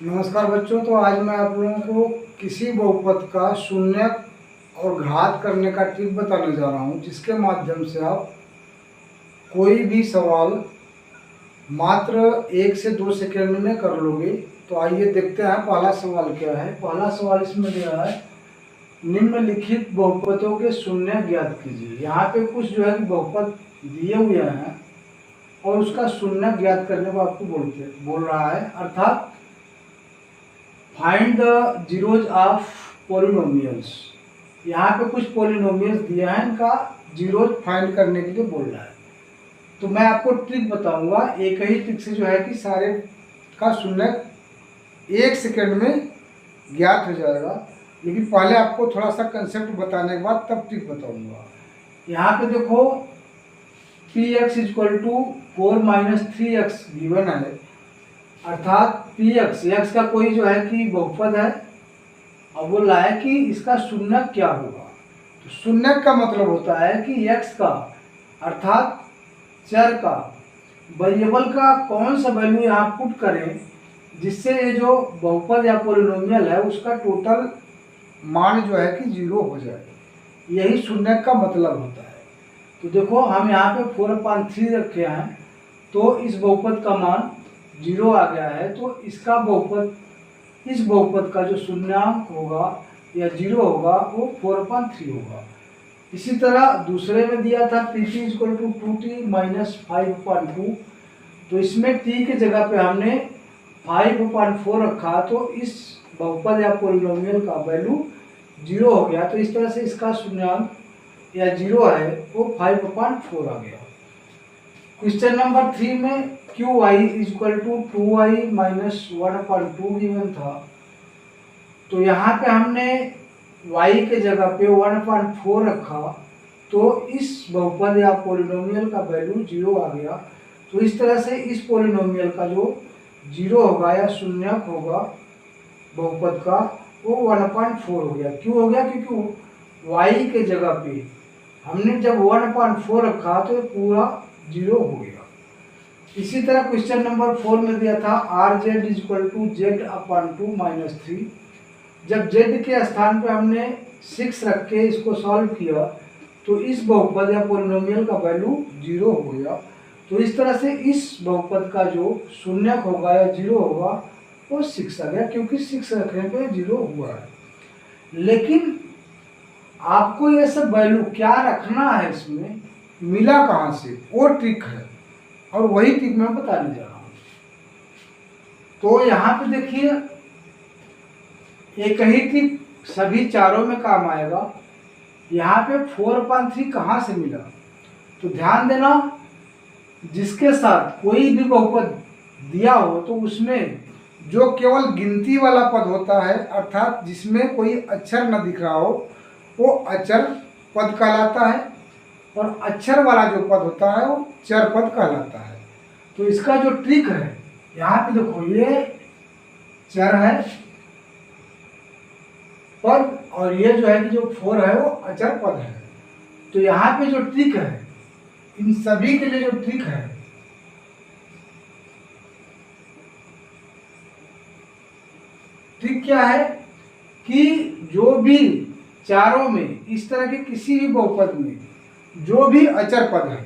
नमस्कार बच्चों। तो आज मैं आप लोगों को किसी बहुपद का शून्य और घात करने का ट्रिक बताने जा रहा हूं, जिसके माध्यम से आप कोई भी सवाल मात्र 1 से 2 सेकंड में कर लोगे। तो आइए देखते हैं पहला सवाल क्या है। पहला सवाल इसमें दिया है, निम्नलिखित बहुपदों के शून्य ज्ञात कीजिए। यहाँ पे कुछ जो है कि बहुपद दिए हुए हैं और उसका शून्य ज्ञात करने को आपको बोल रहा है, अर्थात find the zeros of polynomials. यहाँ पे कुछ पॉलिनोमियल्स दिए हैं, इनका जीरोज फाइंड करने के लिए बोल रहा है। तो मैं आपको ट्रिक बताऊंगा, एक ही ट्रिक से जो है कि सारे का शून्य 1 सेकंड में ज्ञात हो जाएगा। लेकिन पहले आपको थोड़ा सा कंसेप्ट बताने के बाद तब ट्रिक बताऊंगा। यहाँ पे देखो P x equal to 4 minus 3x given है, अर्थात पी एक्स का कोई जो है कि बहुपद है। अब बोल रहा है कि इसका शून्य क्या होगा। तो शून्य का मतलब होता है कि x का, अर्थात चर का, वेरिएबल का कौन सा वैल्यू यहाँ पुट करें जिससे ये जो बहुपद या पॉलिनोमियल है उसका टोटल मान जो है कि 0 हो जाए। यही शून्य का मतलब होता है। तो देखो हम यहाँ पे 4/3 रखे हैं, तो इस बहुपद का मान 0 आ गया है। तो इसका बहुपद, इस बहुपद का जो शून्यांक होगा या 0 होगा वो 4/3 होगा। इसी तरह दूसरे में दिया था P t equal to 2t minus 5/2। तो इसमें t के जगह पे हमने 5/4 रखा, तो इस बहुपद या पॉलिनोमियल का वैल्यू 0 हो गया। तो इस तरह से इसका शून्यांक या 0 है वो 5/4 आ गया। क्वेश्चन नंबर 3 में Q y equal to 2y minus 1/2 given था। तो यहाँ पे हमने y के जगह पे 1/4 रखा, तो इस बहुपद या पॉलिनोमियल का वैल्यू 0 आ गया। तो इस तरह से इस पॉलिनोमियल का जो 0 होगा या शून्यक होगा बहुपद का, वो 1/4 हो गया। क्यों हो गया? क्योंकि y के जगह पे हमने जब 1/4 रखा तो ये पूरा 0 हो गया। इसी तरह क्वेश्चन नंबर 4 में दिया था R z equal to z/2 minus 3। जब z के स्थान पे हमने 6 रख के इसको सॉल्व किया तो इस बहुपद या पॉलिनोमियल का वैल्यू 0 हो गया। तो इस तरह से इस बहुपद का जो शून्यक होगा या 0 होगा वो 6 आ गया, क्योंकि 6 रखने पे 0 हुआ है। लेकिन आपको ये सब वैल्यू क्या रखना है, इसमें मिला कहाँ से, वो ट्रिक है और वही ट्रिक मैं बताने जा रहा हूँ। तो यहाँ पे देखिए एक ही ट्रिक सभी चारों में काम आएगा। यहाँ पे 4/3 कहाँ से मिला, तो ध्यान देना, जिसके साथ कोई भी बहुपद दिया हो तो उसमें जो केवल गिनती वाला पद होता है, अर्थात जिसमें कोई अक्षर न दिख रहा हो, वो अचर पद कहलाता है, और अक्षर वाला जो पद होता है वो चर पद कहलाता है। तो इसका जो ट्रिक है, यहाँ पे देखो ये चर है पद, और ये जो है कि जो 4 है वो अचर पद है। तो यहाँ पे जो ट्रिक है, इन सभी के लिए जो ट्रिक है, ट्रिक क्या है कि जो भी चारों में इस तरह के किसी भी बहुपद में जो भी अचर पद है,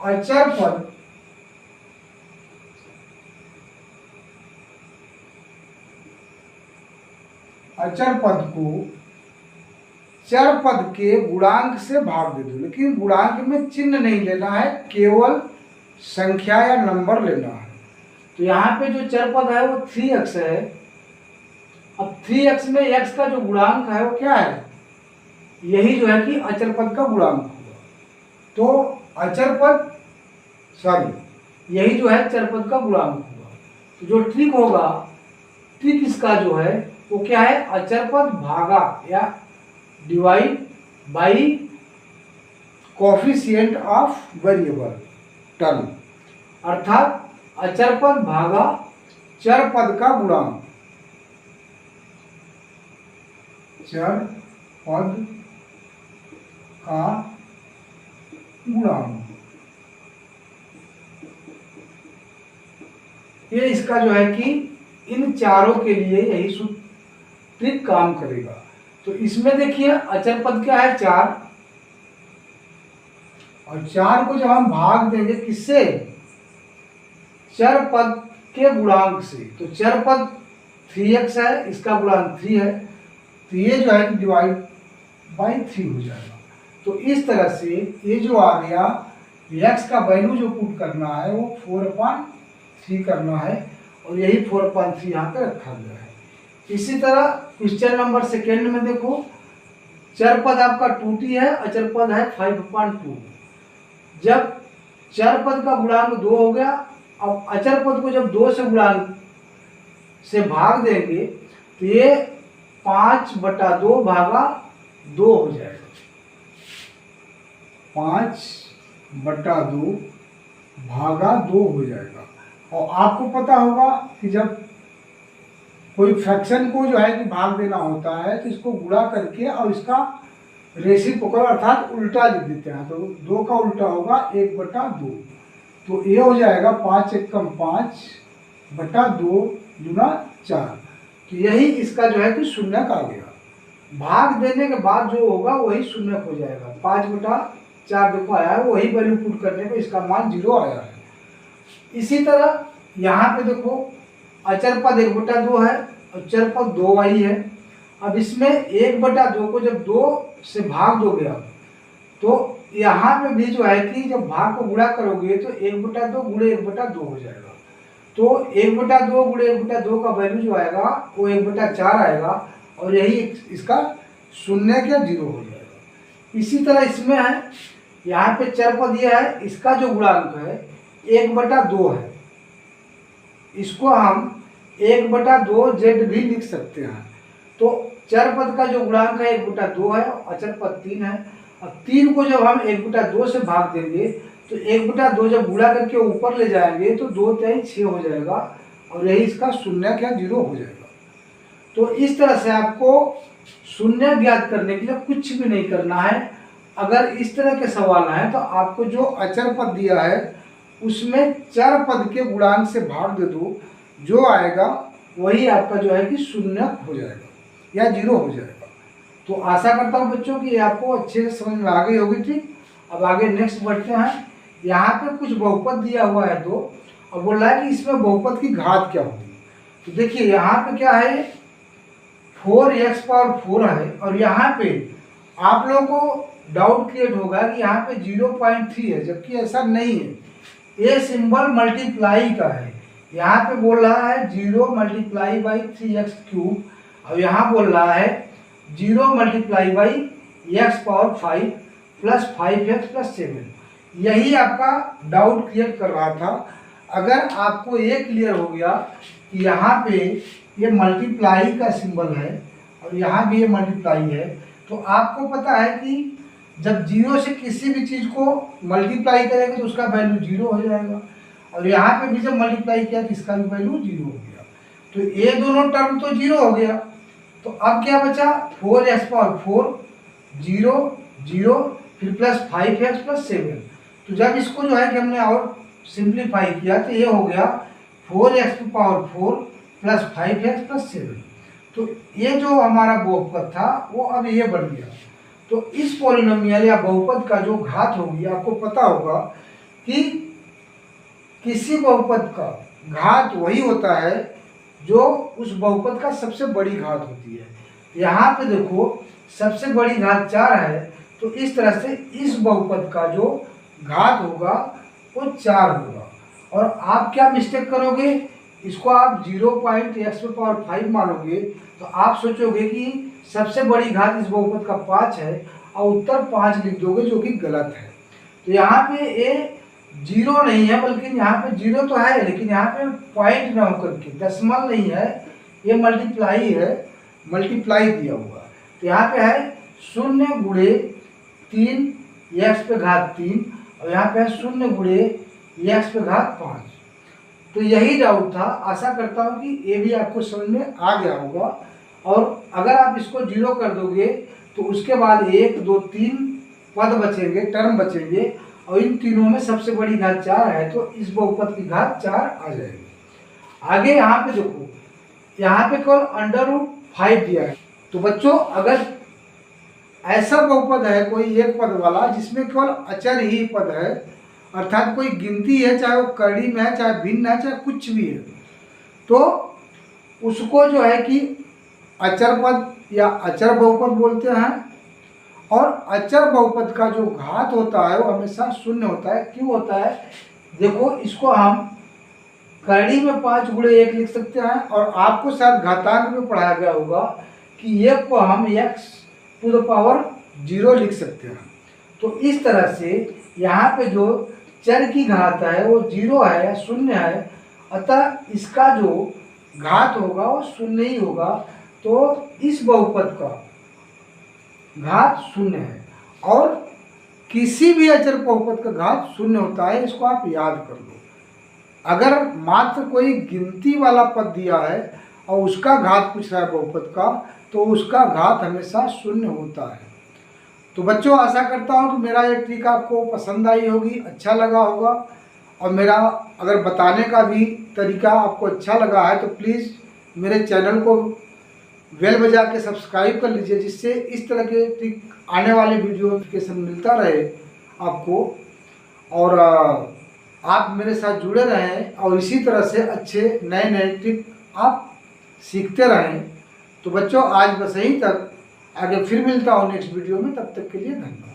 अचर पद अचर पद को चर पद के गुणांक से भाग दे दो। लेकिन गुणांक में चिन्ह नहीं लेना है, केवल संख्या या नंबर लेना है। तो यहाँ पे जो चर पद है वो 3x है। अब 3x में x का जो गुणांक है वो क्या है, यही जो है कि अचर पद का गुणांक होगा। तो अचर पद, सॉरी, यही जो है चर पद का गुणांक होगा। तो जो ट्रिक होगा, ट्रिक इसका जो है वो क्या है, अचर पद भागा या divide by coefficient of variable term, अर्थात अचर पद भागा चर पद का गुणांक, चर पद का गुणांक। ये इसका जो है कि इन चारों के लिए यही सूत्र ट्रिक काम करेगा। तो इसमें देखिए अचर पद क्या है 4, और 4 को जब हम भाग देंगे किससे, चर पद के गुणांक से, तो चर पद 3x है, इसका गुणांक 3 है, तो ये जो है डिवाइड बाई 3 हो जाएगा। तो इस तरह से ये जो आ गया x का वैल्यू जो पुट करना है वो 4/3 करना है, और यही 4/3 यहाँ पे रखा गया है। इसी तरह क्वेश्चन नंबर सेकेंड में देखो, चर पद आपका 2t है, अचर पद है 5/2। जब चर पद का गुणांक 2 हो गया, अब अचर पद को जब 2 से गुणांक से भाग देंगे तो ये 5/2 भागा 2 हो जाएगा। 5/2 भागा 2 हो जाएगा। और आपको पता होगा कि जब कोई फ्रैक्शन को जो है कि भाग देना होता है तो इसको गुणा करके और इसका रेसिप्रोकल अर्थात उल्टा लिख देते हैं। तो 2 का उल्टा होगा 1/2, तो ये हो जाएगा 5 एकम 5/2 गुना 4। तो यही इसका जो है कि शून्यक आ गया। भाग देने के बाद जो होगा वही शून्यक हो जाएगा। 5/4 देखो आया है, वही वैल्यू पुट करने पे इसका मान 0 आया है। इसी तरह यहाँ पे देखो अचर पद 1/2 है और चर पद 2y है। अब इसमें 1/2 को जब 2 से भाग दोगे आप, तो यहाँ पे भी जो है कि जब भाग को गुणा करोगे तो 1/2 गुणे 1/2 हो जाएगा। तो 1/2 गुणे 1/2 का वैल्यू जो आएगा वो 1/4 आएगा, और यही इसका शून्य क्या 0 हो जाएगा। इसी तरह इसमें है, यहाँ पे चर पद ये है, इसका जो गुणांक है 1/2 है, इसको हम 1/2 z भी लिख सकते हैं। तो चर पद का जो गुणांक है 1/2 है, अचर पद 3 है। अब 3 को जब हम 1/2 से भाग देंगे तो 1/2 जब गुणा करके ऊपर ले जाएंगे तो 2 3 6 हो जाएगा, और यही इसका शून्य क्या 0 हो जाएगा। तो इस तरह से आपको शून्य ज्ञात करने के लिए कुछ भी नहीं करना है। अगर इस तरह के सवाल हैं तो आपको जो अचर पद दिया है उसमें चर पद के गुणांक से भाग दे दो, जो आएगा वही आपका जो है कि शून्य हो जाएगा या 0 हो जाएगा। तो आशा करता हूँ बच्चों कि आपको अच्छे से समझ में आ गई होगी। ठीक, अब आगे नेक्स्ट बढ़ते हैं। यहाँ पे कुछ बहुपद दिया हुआ है 2, और बोल रहा है कि इसमें बहुपद की घात क्या होगी। तो देखिए यहाँ पे क्या है 4x/4 है, और यहाँ पे आप लोगों को डाउट क्रिएट होगा कि यहाँ पे 0.3 है, जबकि ऐसा नहीं है। ये सिंबल मल्टीप्लाई का है। यहाँ पे बोल रहा है 0 × 3x³ और यहाँ बोल रहा है 0 × x⁵ प्लस 5x + 7। यही आपका डाउट क्लियर कर रहा था। अगर आपको ये क्लियर हो गया कि यहाँ पे ये मल्टीप्लाई का सिंबल है और यहाँ भी ये मल्टीप्लाई है, तो आपको पता है कि जब 0 से किसी भी चीज़ को मल्टीप्लाई करेंगे तो उसका वैल्यू 0 हो जाएगा, और यहाँ पे भी जब मल्टीप्लाई किया तो इसका भी वैल्यू 0 हो गया। तो ये दोनों टर्म तो 0 हो गया। तो अब क्या बचा 4x/4 0 0 फिर प्लस 5x + 7। तो जब इसको जो है कि हमने और सिंप्लीफाई किया तो ये हो गया 4x⁴ प्लस 5x + 7। तो ये जो हमारा बहुपद था वो अब ये बन गया। तो इस पॉलिनोमियल या बहुपद का जो घात होगी, आपको पता होगा कि किसी बहुपद का घात वही होता है जो उस बहुपद का सबसे बड़ी घात होती है। यहाँ पे देखो सबसे बड़ी घात 4 है, तो इस तरह से इस बहुपद का जो घात होगा वो 4 होगा। और आप क्या मिस्टेक करोगे, इसको आप 0.x⁵ मानोगे, तो आप सोचोगे कि सबसे बड़ी घात इस बहुपद का 5 है और उत्तर 5 लिख दोगे, जो कि गलत है। तो यहाँ पे ये 0 नहीं है, बल्कि यहाँ पे 0 तो है लेकिन यहाँ पे पॉइंट ना होकर के दशमलव नहीं है, ये मल्टीप्लाई है, मल्टीप्लाई दिया हुआ। तो यहाँ पे है 0 × 3 x⁵3 और यहाँ पे है 0 × x⁵5। तो यही डाउट था। आशा करता हूँ कि ये भी आपको समझ में आ गया होगा। और अगर आप इसको 0 कर दोगे तो उसके बाद 1 2 3 पद बचेंगे, टर्म बचेंगे, और इन तीनों में सबसे बड़ी घात 4 है, तो इस बहुपद की घात 4 आ जाएगी। आगे यहाँ पे देखो यहाँ पे केवल √5 दिया है। तो बच्चों अगर ऐसा बहुपद है कोई एक पद वाला जिसमें केवल अचर ही पद है, अर्थात कोई गिनती है, चाहे वो कड़ी में है, चाहे भिन्न है, चाहे कुछ भी है, तो उसको जो है कि अचर पद या अचर बहुपद बोलते हैं। और अचर बहुपद का जो घात होता है वो हमेशा शून्य होता है। क्यों होता है? देखो, इसको हम करड़ी में 5 × 1 लिख सकते हैं, और आपको शायद घातांक में पढ़ाया गया होगा कि 1 को हम x⁻0 लिख सकते हैं। तो इस तरह से यहाँ पे जो चर की घात है वो 0 है या शून्य है, अतः इसका जो घात होगा वो शून्य ही होगा। तो इस बहुपद का घात शून्य है, और किसी भी अचर बहुपद का घात शून्य होता है, इसको आप याद कर लो। अगर मात्र कोई गिनती वाला पद दिया है और उसका घात पूछ रहा है बहुपद का, तो उसका घात हमेशा शून्य होता है। तो बच्चों, आशा करता हूँ कि मेरा ये ट्रिक आपको पसंद आई होगी, अच्छा लगा होगा, और मेरा अगर बताने का भी तरीका आपको अच्छा लगा है तो प्लीज़ मेरे चैनल को बेल बजा के सब्सक्राइब कर लीजिए, जिससे इस तरह के ट्रिक आने वाले वीडियो नोटिफिकेशन मिलता रहे आपको, और आप मेरे साथ जुड़े रहें और इसी तरह से अच्छे नए नए ट्रिक आप सीखते रहें। तो बच्चों, आज बस यहीं तक, आगे फिर मिलता हूँ नेक्स्ट वीडियो में, तब तक के लिए धन्यवाद।